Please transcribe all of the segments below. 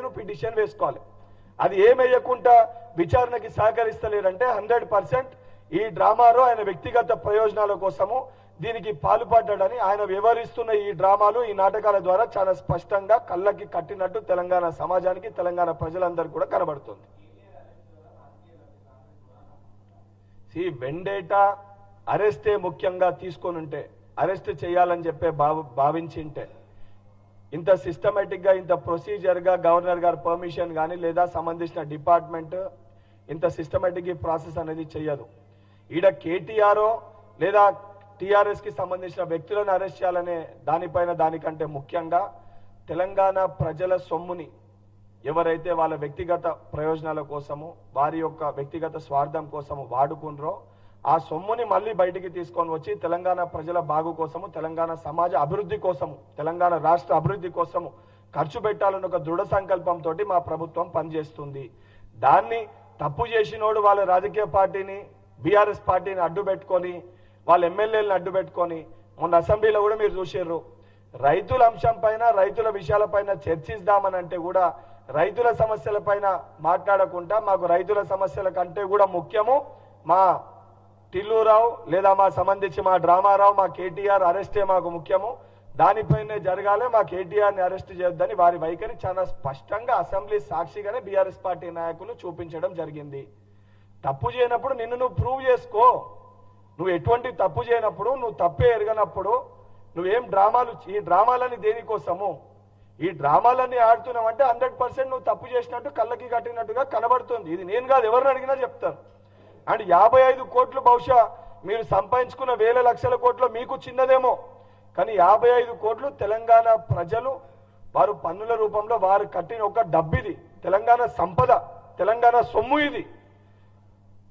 నువ్వు పిటిషన్ వేసుకోవాలి. అది ఏమయ్యకుండా విచారణకి సహకరిస్తలేరంటే 100% ఈ డ్రామాలో ఆయన వ్యక్తిగత ప్రయోజనాల కోసము దీనికి పాల్పడ్డాడని ఆయన వివరిస్తున్న ఈ డ్రామాలు ఈ నాటకాల ద్వారా చాలా స్పష్టంగా కళ్ళకి కట్టినట్టు తెలంగాణ సమాజానికి తెలంగాణ ప్రజలందరికీ కూడా కనబడుతుంది. వెండేటా అరెస్టే ముఖ్యంగా తీసుకొని ఉంటే, అరెస్ట్ చేయాలని చెప్పే భావించింటే ఇంత సిస్టమేటిక్ గా ఇంత ప్రొసీజర్ గా గవర్నర్ గారి పర్మిషన్ కానీ లేదా సంబంధించిన డిపార్ట్మెంట్ ఇంత సిస్టమేటిక్ ఈ ప్రాసెస్ అనేది చేయదు. ఈడ కేటీఆర్ లేదా టిఆర్ఎస్ కి సంబంధించిన వ్యక్తులను అరెస్ట్ చేయాలనే దానికంటే ముఖ్యంగా తెలంగాణ ప్రజల సొమ్ముని ఎవరైతే వాళ్ళ వ్యక్తిగత ప్రయోజనాల కోసము వారి యొక్క వ్యక్తిగత స్వార్థం కోసము వాడుకున్నారో ఆ సొమ్ముని మళ్ళీ బయటికి తీసుకొని వచ్చి తెలంగాణ ప్రజల బాగు కోసము, తెలంగాణ సమాజ అభివృద్ధి కోసము, తెలంగాణ రాష్ట్ర అభివృద్ధి కోసము ఖర్చు పెట్టాలని ఒక దృఢ సంకల్పంతో మా ప్రభుత్వం పనిచేస్తుంది. దాన్ని తప్పు చేసినోడు వాళ్ళ రాజకీయ పార్టీని బీఆర్ఎస్ పార్టీని అడ్డు పెట్టుకొని వాళ్ళ ఎమ్మెల్యేలను అడ్డు పెట్టుకొని మొన్న అసెంబ్లీలో కూడా మీరు చూసారు రైతుల అంశం పైన రైతుల విషయాలపైన చర్చిద్దామని అంటే కూడా రైతుల సమస్యల పైన మాట్లాడకుండా మాకు రైతుల సమస్యల కంటే కూడా ముఖ్యము మా టిల్లురావు లేదా మా సంబంధించి మా డ్రామారావు మా కేటీఆర్ అరెస్టే మాకు ముఖ్యము, దానిపైనే జరగాలి, మా కేటీఆర్ని అరెస్ట్ చేయొద్దని వారి వైఖరి చాలా స్పష్టంగా అసెంబ్లీ సాక్షిగానే బీఆర్ఎస్ పార్టీ నాయకులు చూపించడం జరిగింది. తప్పు చేయనప్పుడు నిన్ను నువ్వు ప్రూవ్ చేసుకో. నువ్వు ఎటువంటి తప్పు చేయనప్పుడు, నువ్వు తప్పే ఎరగనప్పుడు నువ్వేం డ్రామాలు, ఈ డ్రామాలని దేనికోసము? ఈ డ్రామాలన్నీ ఆడుతున్నావంటే 100% నువ్వు తప్పు చేసినట్టు కళ్ళకి కట్టినట్టుగా కనబడుతుంది. ఇది నేను కాదు, ఎవరిని అడిగినా చెప్తాను. అండ్ 55 కోట్లు బహుశా మీరు సంపాదించుకున్న వేల లక్షల కోట్లు మీకు చిన్నదేమో, కానీ 55 కోట్లు తెలంగాణ ప్రజలు వారు పన్నుల రూపంలో వారు కట్టిన ఒక డబ్బిది, తెలంగాణ సంపద, తెలంగాణ సొమ్ము. ఇది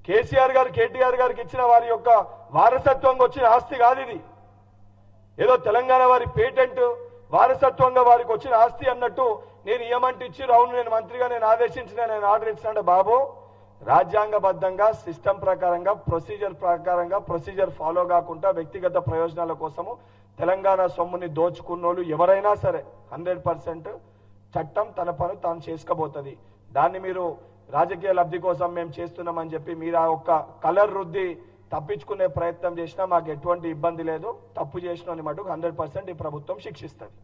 కేసీఆర్ గారు కేటీఆర్ గారికి ఇచ్చిన వారి యొక్క వారసత్వంగా వచ్చిన ఆస్తి కాదు. ఇది ఏదో తెలంగాణ వారి పేటెంట్ వారసత్వంగా వారికి వచ్చిన ఆస్తి అన్నట్టు నేను ఇవ్వమంటే ఇచ్చి అవును నేను మంత్రిగా నేను ఆదేశించిన నేను ఆర్డర్ ఇచ్చినంటే బాబు, రాజ్యాంగబద్ధంగా సిస్టమ్ ప్రకారంగా ప్రొసీజర్ ఫాలో కాకుండా వ్యక్తిగత ప్రయోజనాల కోసము తెలంగాణ సొమ్ముని దోచుకున్నోళ్ళు ఎవరైనా సరే 100% చట్టం తన పని తాను చేసుకోబోతుంది. దాన్ని మీరు రాజకీయ లబ్ధి కోసం మేము చేస్తున్నామని చెప్పి మీరు ఆ ఒక్క కలర్ రుద్ది తప్పించుకునే ప్రయత్నం చేసినా మాకు ఎటువంటి ఇబ్బంది లేదు. తప్పు చేసిన మటుకు 100% ఈ ప్రభుత్వం శిక్షిస్తుంది.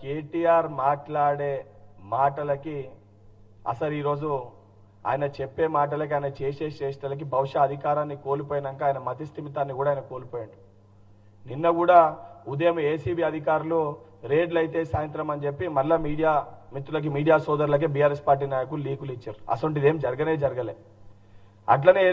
కేటీఆర్ మాట్లాడే మాటలకి అసలు ఈరోజు ఆయన చెప్పే మాటలకి ఆయన చేసే చేష్టలకి బహుశా అధికారాన్ని కోల్పోయినాక ఆయన మతిస్థిమితాన్ని కూడా ఆయన కోల్పోయాడు. నిన్న కూడా ఉదయం ఏసీబీ అధికారులు రేడ్లు అయితే సాయంత్రం అని చెప్పి మళ్ళా మీడియా మిత్రులకి మీడియా సోదరులకి బీఆర్ఎస్ పార్టీ నాయకులు లీకులు ఇచ్చారు. అసలు ఇదేం జరగలే. అట్లనే